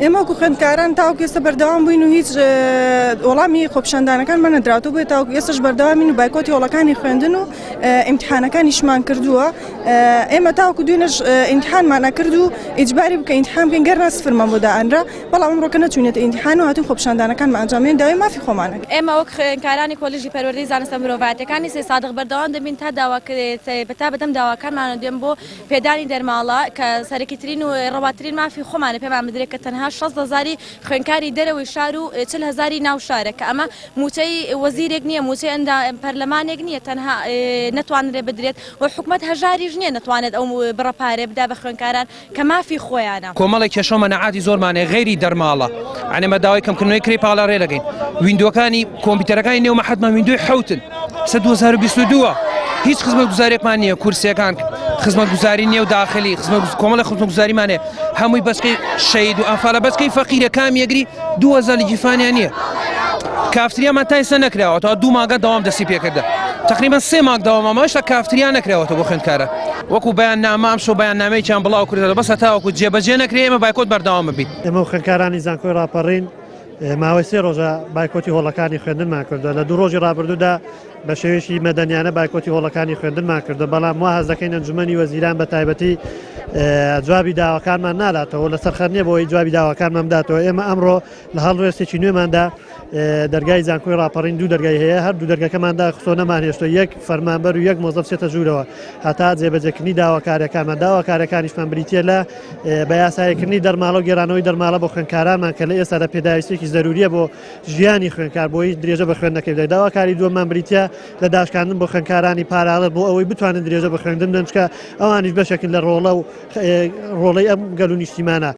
ئێمە وەکو خوێندکاران تاوەکو ئێستا بەردەوام بووین و هیچ وەڵامی خۆپیشاندانەکانمان نەدراوە بێت تاوەکو ئێستاش بەردەوامین و بایکۆتی هۆڵەکانی خوێندن و ئیمتیحانەکانیشمان کردووە. ئێمە تاوەکو دوێنێش ئیمتیحانمان نەکرد و ئیجباری بکە ئیمتیحان بکەین گەر سفرمان بۆ دائەنرا، بەڵام ئەمڕۆکە نەچوونێتە ئیمتیحان و هاتوون خۆپیشاندانەکانمان ئەنجامێن داوای مافی خۆمانەکە. ئێمە وەک خوێندکارانی کۆلیژی پەروەردەی زانستە مرۆڤایەتیەکانی سێ سادق بەردەوام دەبین تا تا بەدەم داواکانمان دێن بۆ پێدانی دەرماڵە کە سەرەکیترین و ڕەواترین مافی خۆمانە پێمان بدرێت کە تەنها 60,000 خوێندکاری دەرەوەی شار و 40,000 ناو شارە کە ئەمە موچەی وەزیرێک نییە، موچەی پەرلەمانێک نییە، تەنها نەتوانرێ بدرێت و حکومەت هەژاریش نییە نەتوانێت ئەو بڕەپارێ بدا بە خوێندکاران کە مافی خۆیانە. کۆمەڵی کێشە و مەنەعاتی زۆرمانێ غەیری دەرماڵە، ئەنێمە داوای کەمکردنەوەی کڕی پاڵەڕێ دەکەین. ویندۆکانی کۆمپیوتەرەکانی نێو مەحەدمان ویندۆی حەوتن 2022 هیچ خزمەتگوزارێکمان نییە، کورسیەکان خزمەتگوزاری نێو داخلی کۆمەڵی خزمەتگوزاریمانێ هەمووی بەسکەی شەید و ئەنفالە بەسکەی فەقیرە کامیەگری 2000 گیفانیان نییە. کافتریامان تا ئێستا نەکراوە تا 2 مانگە دەوام دەستی پێکردە، تقریبا 3 مانگ داوامەمەشتا کافتریا نەکراوەتە بۆ خوێندکارە. وەکو بەیان نامام شۆ بەیان نامەیەکیان بڵاو کردەوە بەس هەتاوەکو جێبەجێ نەکرێ ئێمە بایکۆت بەردەوام ببین. ئێمە خوێندکارانی زانکۆی ڕاپەڕین ماوەی 3 ڕۆژە بایکۆتی هۆڵەکانی خوێندنمان کردووە. لە 2 ڕۆژی ڕابردوودا بە شێوەیەکی مەدەنیانە بایکۆتی هۆڵەکانی خوێندنمان کردو، بەڵام وا هەز دەکەین ئەنجومەنی وەزیران بە تایبەتی جوابی داواکانمان ناداتەوە، لەسەر خەرنیە بۆی جوابی داواکانمان بداتەوە. ئێمە ئەمڕۆ لە هەڵوێستێکی نوێماندا دەرگای زانکۆی ڕاپەڕین 2 دەرگای هەیە، هەر 2 دەرگەکەماندا خسۆ نەمانهێشتۆ، 1 فەرمانبەر و 1 مۆزەف چێتە ژوورەوە هەتا جێبەجێکردنی داواکاریەکانمان. داواکاریەکانیشمان بریتە لە بە یاساییکردنی دەرماڵە و گێرانەوەی دەرماڵە بۆ خوێندکارانمان کە لە ئێستادا پێداویستێکی زەروریە بۆ ژیانی خوێندکار بۆی درێژە بە خوێندنەکەی بدەیت. داواکاری دووەممان بریتە لە داشکاندن بۆ خوێندکارانی پاراڵە بۆ ئەوەی بتوانن درێژە بە خوێندن بن، چکە ئەوانیش بەشێکن لە ڕۆڵە و ڕۆڵەی ئەم گەل و نیشتیمانە.